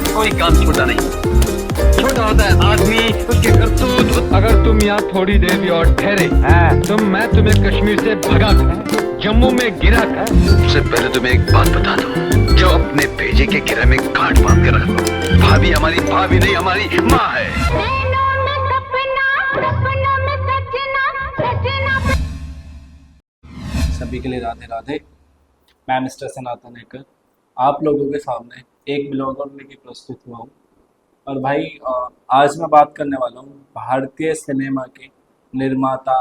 कोई काम छोटा नहीं। छोटा होता है आदमी, उसके करतूत। अगर तुम यहाँ थोड़ी देर भी और ठहरे तो मैं तुम्हें कश्मीर से भगा कर जम्मू में गिरा कर। सबसे पहले तुम्हें एक बात बता दूं, जो अपने भेजे के गिरा में गांठ बांध कर रख लो। भाभी हमारी भाभी नहीं, हमारी माँ है। सभी के लिए राधे राधे। मैं मिस्टर सनातन हैकर आप लोगों के सामने एक ब्लॉगर लेके प्रस्तुत हुआ हूँ। और भाई आज मैं बात करने वाला हूँ भारतीय सिनेमा के निर्माता,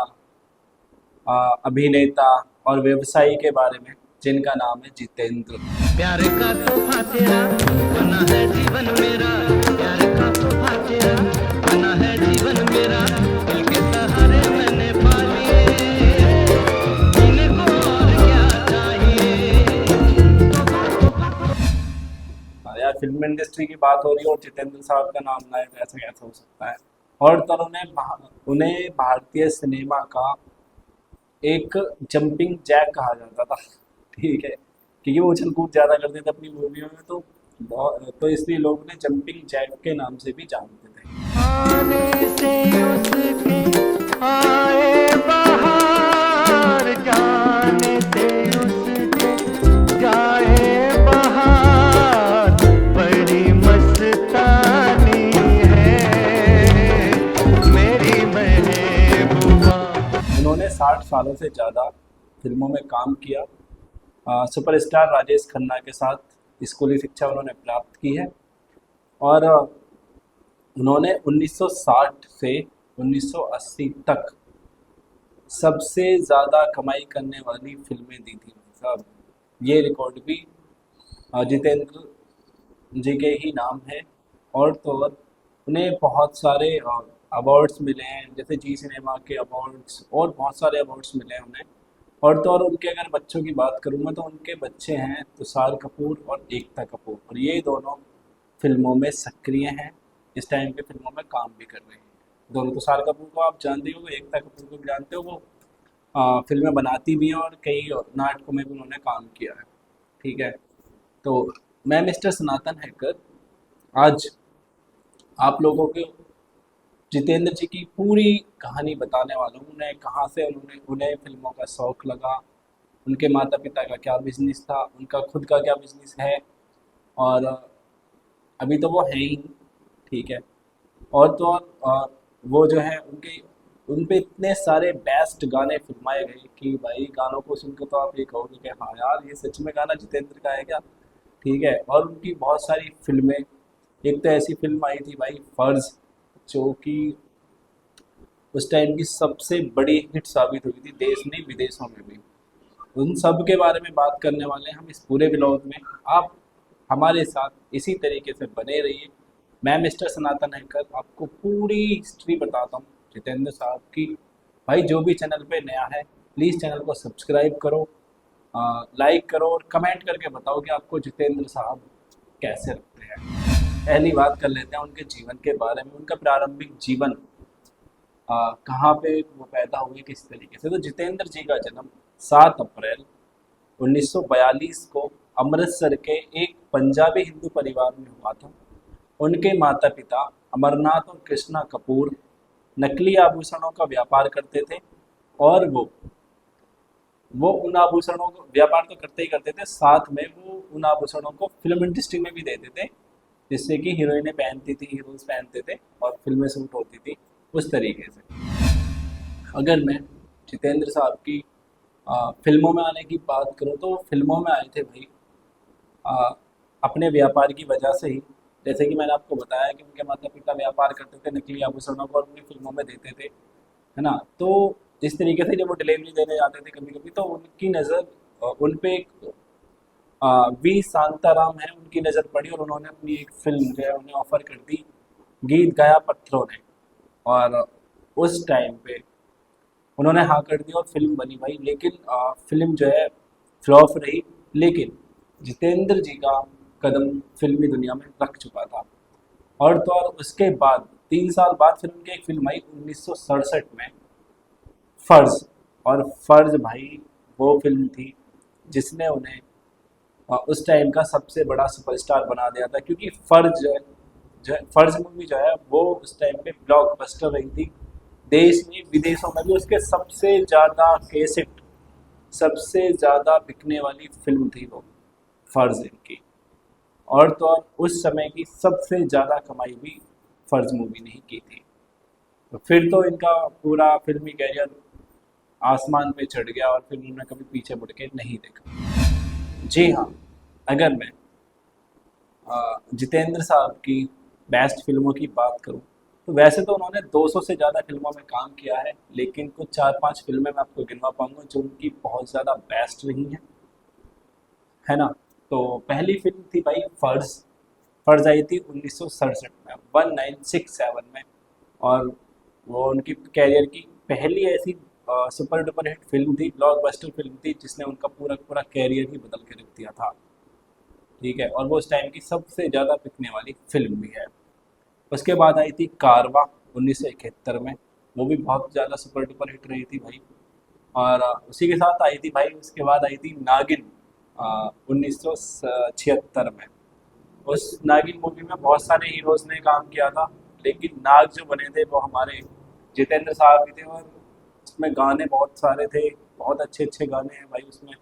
अभिनेता और व्यवसायी के बारे में, जिनका नाम है जितेंद्र। प्यार का तोहफा तेरा बना है जीवन मेरा, प्यार का तोहफा तेरा बना है जीवन मेरा, दिल के सहारे मैंने पा लिए, इनको और क्या चाहिए। यार फिल्म इंडस्ट्री की बात हो रही है और जितेंद्र साहब का नाम ना है, ऐसा कैसे हो सकता है। और तो उन्हें भारतीय सिनेमा का एक जंपिंग जैक कहा जाता था, ठीक है, क्योंकि वो उछल कूद ज़्यादा करते थे अपनी मूवियों में, तो इसलिए लोग उन्हें जंपिंग जैक के नाम से भी जानते थे। आने से उसके आए बहार, जाने से उसके जाए बहार, बड़ी मस्तानी है मेरी महबूबा। उन्होंने 60 सालों से ज़्यादा फिल्मों में काम किया। सुपरस्टार राजेश खन्ना के साथ स्कूली शिक्षा उन्होंने प्राप्त की है। और उन्होंने 1960 से 1980 तक सबसे ज़्यादा कमाई करने वाली फिल्में दी थी साहब। ये रिकॉर्ड भी जितेंद्र जी के ही नाम है। और तो और उन्हें बहुत सारे अवार्ड्स मिले हैं, जैसे जी सिनेमा के अवार्ड्स और बहुत सारे अवार्ड्स मिले हैं उन्हें। और तो और उनके अगर बच्चों की बात करूँगा तो उनके बच्चे हैं तुषार कपूर और एकता कपूर, और ये दोनों फिल्मों में सक्रिय हैं, इस टाइम पे फिल्मों में काम भी कर रहे हैं दोनों। तुषार कपूर को आप जानते हो, एकता कपूर को भी जानते हो, वो फिल्में बनाती भी हैं और कई नाटकों में भी उन्होंने काम किया है, ठीक है। तो मैं मिस्टर सनातन हैकर आज आप लोगों को जितेंद्र जी की पूरी कहानी बताने वाला हूँ। उन्हें कहाँ से उन्हें फिल्मों का शौक लगा, उनके माता पिता का क्या बिजनेस था, उनका खुद का क्या बिजनेस है, और अभी तो वो है ही, ठीक है। और तो और वो जो है उन पे इतने सारे बेस्ट गाने फिल्माए गए कि भाई गानों को सुनकर तो आप ये कहोगे कि हाँ यार ये सच में गाना जितेंद्र का है क्या, ठीक है। और उनकी बहुत सारी फिल्में, एक तो ऐसी फिल्म आई थी भाई फर्ज, जो कि उस टाइम की सबसे बड़ी हिट साबित हुई थी, देश में विदेशों में भी। उन सब के बारे में बात करने वाले हैं हम इस पूरे ब्लॉग में। आप हमारे साथ इसी तरीके से बने रहिए। मैं मिस्टर सनातन हैकर आपको पूरी हिस्ट्री बताता हूँ जितेंद्र साहब की। भाई जो भी चैनल पे नया है प्लीज़ चैनल को सब्सक्राइब करो, लाइक करो और कमेंट करके बताओ कि आपको जितेंद्र साहब कैसे लगते हैं। पहली बात कर लेते हैं उनके जीवन के बारे में, उनका प्रारंभिक जीवन, कहाँ पे वो पैदा हुए, किस तरीके से। तो जितेंद्र जी का जन्म 7 अप्रैल 1942 को अमृतसर के एक पंजाबी हिंदू परिवार में हुआ था। उनके माता पिता अमरनाथ और कृष्णा कपूर नकली आभूषणों का व्यापार करते थे, और वो उन आभूषणों को व्यापार तो करते ही करते थे, साथ में वो उन आभूषणों को फिल्म इंडस्ट्री में भी देते थे, जिससे कि हीरोइनें पहनती थी, हीरोज पहनते थे और फिल्में शूट होती थी उस तरीके से। अगर मैं जितेंद्र साहब की फिल्मों में आने की बात करूं तो वो फिल्मों में आए थे भाई अपने व्यापार की वजह से ही। जैसे कि मैंने आपको बताया कि उनके माता पिता व्यापार करते थे नकली आभूषणों को और उन्हें फिल्मों में देते थे, है ना। तो इस तरीके से जब वो डिलीवरी देने जाते थे कभी कभी, तो उनकी नज़र उन पे एक वी शांताराम है, उनकी नज़र पड़ी और उन्होंने अपनी एक फिल्म जो है उन्हें ऑफर कर दी, गीत गाया पत्थरों ने। और उस टाइम पे उन्होंने हाँ कर दी और फिल्म बनी भाई। लेकिन फिल्म जो है फ्लॉप रही, लेकिन जितेंद्र जी का कदम फिल्मी दुनिया में रख चुका था। और तो और उसके बाद 3 साल बाद फिर उनकी एक फिल्म आई 1967 में, फर्ज। और फर्ज भाई वो फिल्म थी जिसने उन्हें उस टाइम का सबसे बड़ा सुपरस्टार बना दिया था, क्योंकि फर्ज मूवी जो है वो उस टाइम पे ब्लॉकबस्टर रही थी। देश में विदेशों में भी उसके सबसे ज़्यादा कैसेट, सबसे ज़्यादा बिकने वाली फिल्म थी वो फर्ज इनकी। और तो और उस समय की सबसे ज़्यादा कमाई भी फर्ज मूवी ने ही की थी। तो फिर तो इनका पूरा फिल्मी कैरियर आसमान पे चढ़ गया और फिर उन्होंने कभी पीछे मुड़ के नहीं देखा। जी हाँ, अगर मैं जितेंद्र साहब की बेस्ट फिल्मों की बात करूं, तो वैसे तो उन्होंने 200 से ज़्यादा फिल्मों में काम किया है, लेकिन कुछ 4-5 फिल्में मैं आपको गिनवा पाऊंगा जो उनकी बहुत ज़्यादा बेस्ट रही हैं, है ना। तो पहली फिल्म थी भाई फर्ज। फर्ज आई थी 1967 में, 1967 में। और वो उनकी कैरियर की पहली ऐसी सुपर डुपर हिट फिल्म थी, ब्लॉकबस्टर फिल्म थी, जिसने उनका पूरा पूरा कैरियर ही बदल के रख दिया था। ठीक है, और वो उस टाइम की सबसे ज़्यादा बिकने वाली फिल्म भी है। उसके बाद आई थी कारवां 1971 में, वो भी बहुत ज़्यादा सुपर डुपर हिट रही थी भाई। और उसी के साथ आई थी भाई, उसके बाद आई थी नागिन 1976 में। उस नागिन मूवी में बहुत सारे हीरोज ने काम किया था, लेकिन नाग जो बने थे वो हमारे जितेंद्र साहब भी थे। और उसमें गाने बहुत सारे थे, बहुत अच्छे अच्छे गाने हैं भाई उसमें।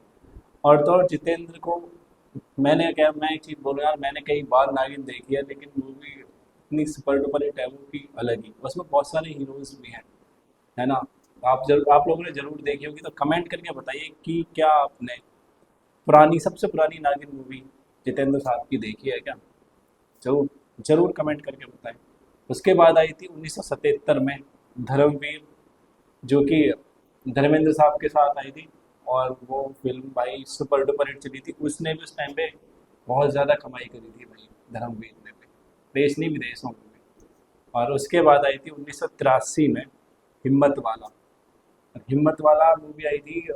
और तो और जितेंद्र को मैं एक चीज़ बोलूँ यार, मैंने कई बार नागिन देखी है, लेकिन मूवी इतनी सुपर डुपर हिट है वो की अलग ही। उसमें बहुत सारे हीरोज भी हैं, है ना। आप लोगों ने ज़रूर देखी होगी, तो कमेंट करके बताइए कि क्या आपने सबसे पुरानी नागिन मूवी जितेंद्र साहब की देखी है क्या। जरूर जरूर कमेंट करके बताएं। उसके बाद आई थी 1977 में धर्मवीर, जो कि धर्मेंद्र साहब के साथ आई थी। और वो फिल्म भाई सुपर डुपर हिट चली थी, उसने भी उस टाइम पे बहुत ज़्यादा कमाई करी थी भाई, धर्मवीर ने भी, देश नहीं विदेशों में भी। और उसके बाद आई थी 1983 में हिम्मत वाला। हिम्मत वाला मूवी आई थी,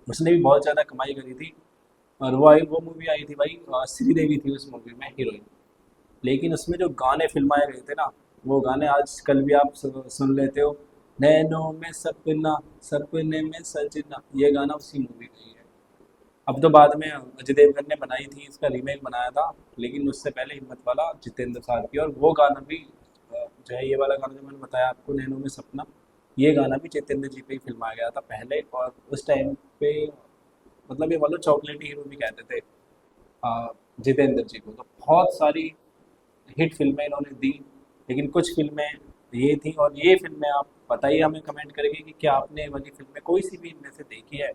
उसने भी बहुत ज़्यादा कमाई करी थी। और वो मूवी आई थी भाई, श्रीदेवी थी उस मूवी में हीरोइन। लेकिन उसमें जो गाने फिल्माए गए थे ना, वो गाने आजकल भी आप सुन लेते हो। नैनों में सपना, सपने में सजना, ये गाना उसी मूवी का ही है। अब तो बाद में अजय देवगन ने बनाई थी, इसका रीमेक बनाया था, लेकिन उससे पहले हिम्मत वाला जितेंद्र साहब की। और वो गाना भी जो है, ये वाला गाना जो मैंने बताया आपको, नैनों में सपना, ये गाना भी जितेंद्र जी पे ही फिल्माया गया था पहले। और उस टाइम पे मतलब ये वाला चॉकलेटी हीरो भी कहते थे जितेंद्र जी को। तो बहुत सारी हिट फिल्में इन्होंने दी, लेकिन कुछ फिल्में ये थी। और ये फिल्में आप बताइए हमें कमेंट करके कि क्या आपने ये वाली फिल्में कोई सी भी इनमें से देखी है,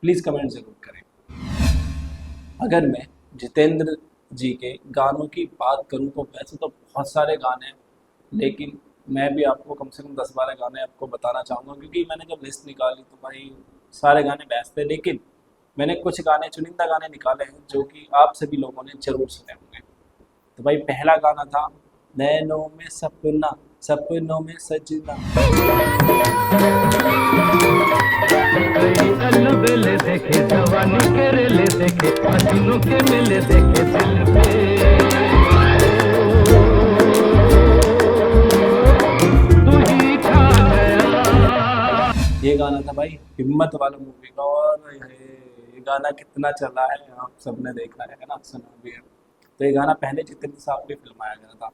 प्लीज़ कमेंट ज़रूर करें। अगर मैं जितेंद्र जी के गानों की बात करूं, तो वैसे तो बहुत सारे गाने हैं, लेकिन मैं भी आपको कम से कम 10-12 गाने आपको बताना चाहूँगा, क्योंकि मैंने जब लिस्ट निकाली तो भाई सारे गाने बेस्ट थे। लेकिन मैंने कुछ गाने, चुनिंदा गाने निकाले हैं जो कि आप सभी लोगों ने ज़रूर सुने होंगे। तो भाई पहला गाना था नैनों में सपना, सपनों में सजना। कई अलबेले देखे जवानी के रेले देखे हसीनों के मेले देखे दिल पे तू ही छा गया। ये गाना था भाई हिम्मत वाला मूवी का। और ये गाना कितना चला है, आप सबने देखा है ना, सुना भी है। तो ये गाना पहले जितेंद्र साहब पे फिल्माया गया था।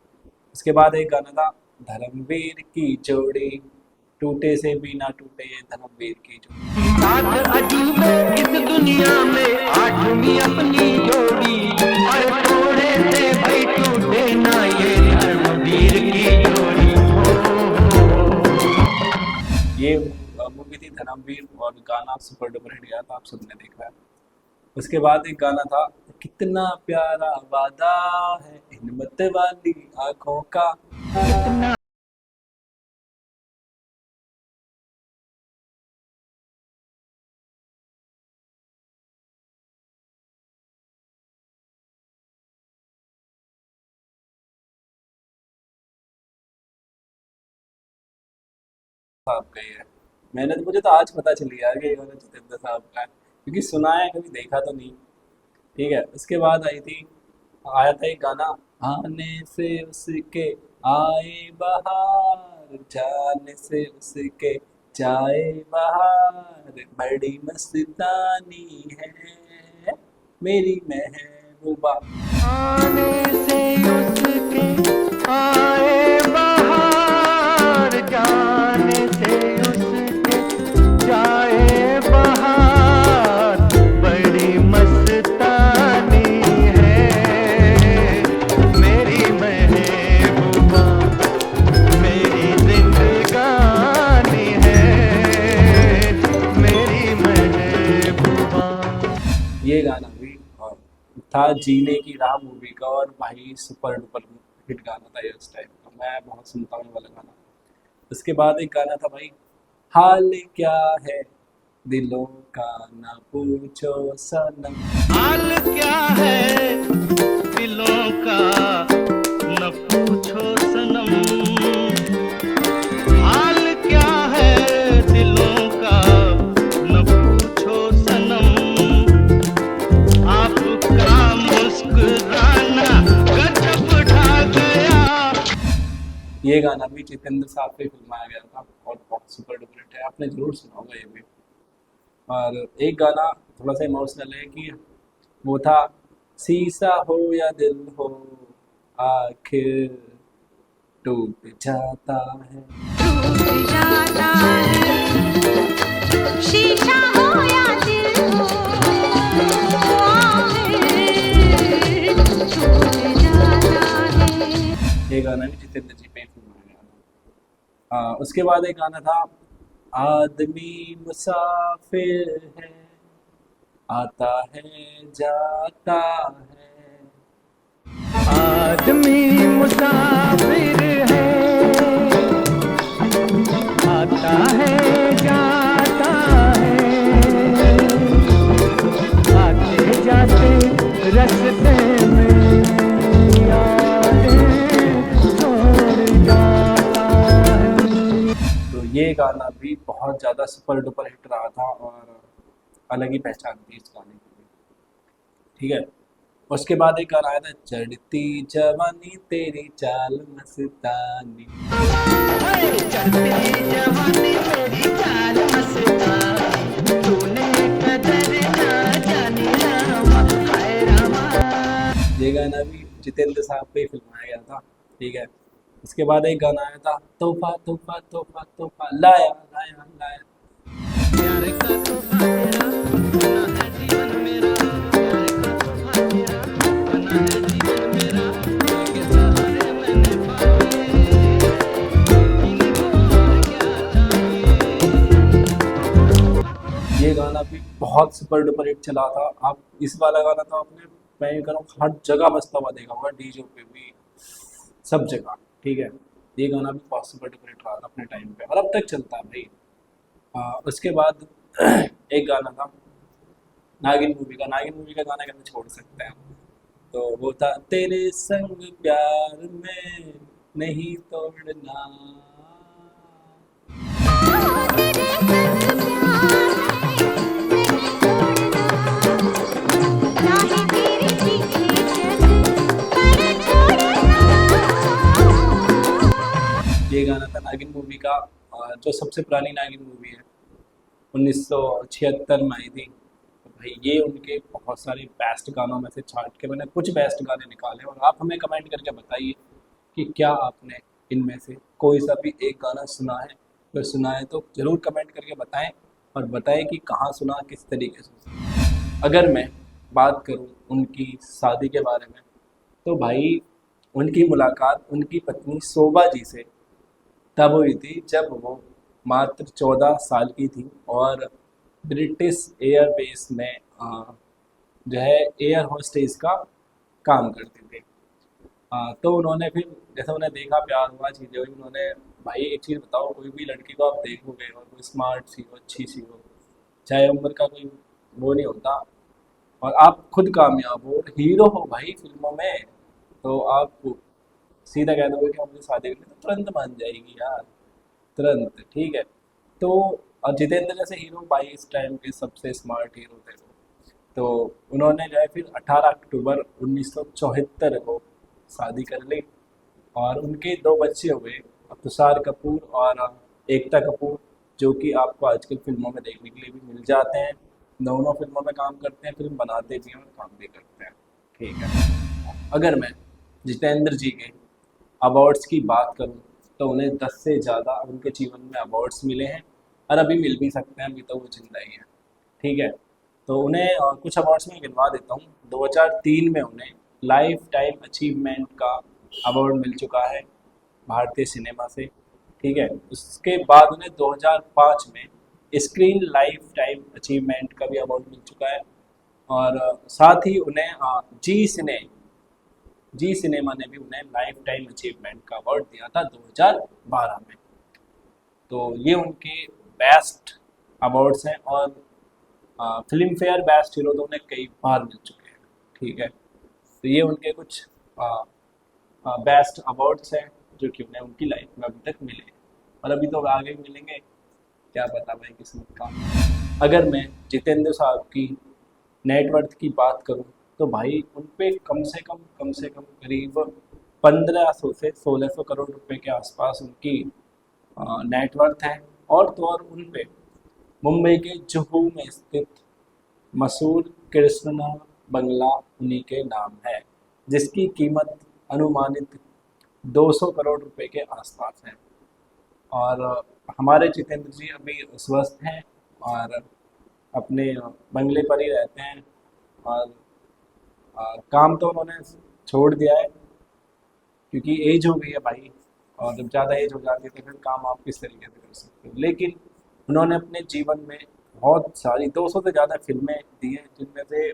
उसके बाद एक गाना था धर्मवीर की जोड़ी, टूटे से भी ना टूटे ये धर्मवीर की जोड़ी। साथ अजूबे इस दुनिया में आठवीं अपनी जोड़ी और थोड़े से भाई टूटे ना ये धर्मवीर की जोड़ी। ये मूवी थी धर्मवीर, और गाना सुपर डुपर हिट गया था, आप सबने देखा है। उसके बाद एक गाना था कितना प्यारा वादा है हिम्मत वाली आंखों का। साहब का ही है। मुझे तो आज पता चली यार कि ये गाना जितेंद्र साहब का है, क्योंकि सुना है, कभी देखा तो नहीं। ठीक है, उसके बाद आया था एक गाना आने से उसके आए बहार, जाने से उसके जाए बहार, बड़ी मस्तानी है। मेरी महबूबा। आने से उसके आए बहार, जाने से उसके जाए बहार, बड़ी मस्तानी है मेरी महबूबा, मेरी जिंदगानी है मेरी महबूबा। ये गाना भी था जीने की राह मूवी का, और भाई सुपर डुपर हिट गाना था ये उस टाइम का, मैं बहुत सुनता हूँ ये वाला गाना। उसके बाद एक गाना था भाई, हाल क्या है दिलों का ना पूछो सनम। हाल क्या है दिलों का न पूछो सनम, हाल क्या है दिलों का न पूछो सनम, आपका मुस्कुराना गजब ढा गया। ये गाना भी जितेंद्र साहब पे फिल्माया गया था और बहुत सुपर डुपर हिट है, आपने जरूर सुना होगा ये भी। और एक गाना थोड़ा सा इमोशनल है कि वो था, शीशा हो या दिल हो आखिर टूट जाता है। टूट जाता है, शीशा हो या दिल हो, आखिर टूट जाता है। ये गाना भी जितेंद्र जी पे फिल्माया गया था। उसके बाद एक गाना था, आदमी मुसाफिर है, आता है जाता है। आदमी मुसाफिर है, आता है जाता है, आते जाते रस्ते में यादें छोड़ जाता है। तो ये गाना भी बहुत ज़्यादा सुपर डुपर हिट रहा था और अलग ही पहचान थी इस गाने की, ठीक है। उसके बाद एक गाना आया था, चढ़ती जवानी तेरी चाल मस्तानी। चढ़ती जवानी मेरी चाल मस्तानी, तूने कदर ना जानी रामा, हाय रामा। ये गाना भी जितेंद्र साहब पे फिल्माया गया था, ठीक है। उसके बाद एक गाना आया था, तोहफा तोहफा तोहफा तोहफा लाया लाया लाया। प्यार का तोहफा तेरा बना है जीवन मेरा, प्यार का तोहफा तेरा बना है जीवन मेरा, के सहारे मैंने पाए, इनको और क्या चाहिए। ये गाना भी बहुत सुपर डुपर हिट चला था। आप इस वाला गाना तो आपने, मैं ये कह रहा हूँ, हर जगह बजता हुआ देखा होगा, डीजे पे भी, सब जगह, ठीक है। ये गाना भी बहुत सुपर डुपर हिट रहा था अपने टाइम पे और अब तक चलता है भाई। उसके बाद एक गाना था नागिन मूवी का, नागिन मूवी का गाना कैसे छोड़ सकते हैं, तो वो था, तेरे संग प्यार में नहीं तोड़ना। तेरे संग प्यार है, तेरे पीछे चल कर छोड़ना। ये गाना था नागिन मूवी का, जो सबसे पुरानी नागिन मूवी है, 1976 में आई थी। तो भाई ये उनके बहुत सारे बेस्ट गानों में से छांट के मैंने कुछ बेस्ट गाने निकाले, और आप हमें कमेंट करके बताइए कि क्या आपने इनमें से कोई सा भी एक गाना सुना है। अगर सुना है तो ज़रूर कमेंट करके बताएं, और बताएं कि कहाँ सुना, किस तरीके से सुना। अगर मैं बात करूँ उनकी शादी के बारे में, तो भाई उनकी मुलाकात उनकी पत्नी शोभा जी से तब हुई थी जब वो मात्र 14 साल की थी और ब्रिटिश एयरबेस में जो है एयर होस्टेस का काम करती थी। तो उन्होंने फिर जैसे उन्हें देखा, प्यार हुआ, चीज़ें हुई, उन्होंने, भाई एक चीज़ बताओ, कोई भी लड़की को आप देखोगे और कोई स्मार्ट सी हो, अच्छी सी हो, चाहे उम्र का कोई वो नहीं होता, और आप खुद कामयाब हो और हीरो हो भाई फिल्मों में, तो आप सीधा कह दोगे कि मुझे शादी करनी, तो तुरंत मान जाएगी यार, तुरंत, ठीक है। तो और जितेंद्र जैसे हीरो भाई इस टाइम के सबसे स्मार्ट हीरो थे वो। तो उन्होंने जो है फिर 18 अक्टूबर 1974 को शादी कर ली और उनके 2 बच्चे हुए, तुषार कपूर और एकता कपूर, जो कि आपको आजकल फिल्मों में देखने के लिए भी मिल जाते हैं। दोनों फिल्मों में काम करते हैं, फिल्म बनाते भी हैं और काम भी करते हैं। ठीक है। अगर मैं जितेंद्र जी के अवार्ड्स की बात करूं तो उन्हें 10 से ज़्यादा उनके जीवन में अवार्ड्स मिले हैं और अभी मिल भी सकते हैं, अभी तो वो जिंदा ही है। ठीक है। तो उन्हें कुछ अवार्ड्स में गिनवा देता हूँ। 2003 में उन्हें लाइफ टाइम अचीवमेंट का अवार्ड मिल चुका है भारतीय सिनेमा से। ठीक है। उसके बाद उन्हें 2005 में स्क्रीन लाइफ टाइम अचीवमेंट का भी अवार्ड मिल चुका है। और साथ ही उन्हें जी सिनेमा ने भी उन्हें लाइफ टाइम अचीवमेंट का अवार्ड दिया था 2012 में। तो ये उनके बेस्ट अवार्ड्स हैं। और फिल्म फेयर बेस्ट हीरो तो उन्हें कई बार मिल चुके हैं। ठीक है। तो ये उनके कुछ बेस्ट अवार्ड्स हैं जो कि उन्हें उनकी लाइफ में अभी तक मिले हैं और अभी तो आगे भी मिलेंगे, क्या पता भाई किस्मत का। अगर मैं जितेंद्र साहब की नेटवर्थ की बात करूं तो भाई उन पे कम से कम करीब 1500 से 1600 करोड़ रुपए के आसपास उनकी नेटवर्थ है। और तो और उन पे मुंबई के जुहू में स्थित मसूर कृष्णा बंगला उन्हीं के नाम है, जिसकी कीमत अनुमानित 200 करोड़ रुपए के आसपास है। और हमारे जितेंद्र जी अभी स्वस्थ हैं और अपने बंगले पर ही रहते हैं। और काम तो उन्होंने छोड़ दिया है क्योंकि एज हो गई है भाई, और जब ज़्यादा एज हो जाती है तो फिर काम आप किस तरीके से कर सकते हो। लेकिन उन्होंने अपने जीवन में बहुत सारी 200 से ज़्यादा फिल्में दी हैं, जिनमें से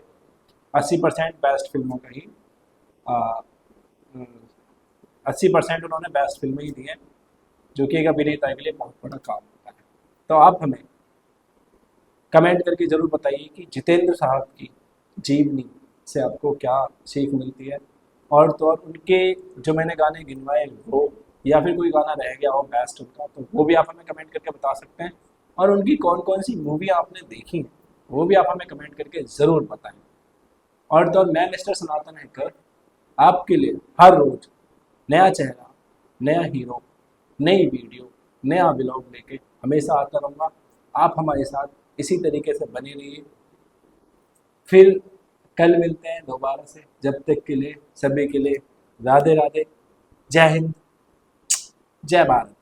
80% बेस्ट फिल्मों का ही 80% उन्होंने बेस्ट फिल्में ही दी हैं, जो कि एक अभिनेता के लिए बहुत बड़ा काम होता है। तो आप हमें कमेंट करके ज़रूर बताइए कि जितेंद्र साहब की जीवनी से आपको क्या सीख मिलती है। और तो और उनके जो मैंने गाने गिनवाए वो, या फिर कोई गाना रह गया हो बेस्ट उनका, तो वो भी आप हमें कमेंट करके बता सकते हैं। और उनकी कौन कौन सी मूवी आपने देखी है वो भी आप हमें कमेंट करके ज़रूर बताएं। और तो और मैं मिस्टर सनातन हैकर आपके लिए हर रोज़ नया चेहरा, नया हीरो, नई वीडियो, नया व्लॉग लेके हमेशा आता रहूँगा। आप हमारे साथ इसी तरीके से बने रहिए। फिर कल मिलते हैं दोबारा से। जब तक के लिए सभी के लिए राधे राधे, जय हिंद, जय भारत।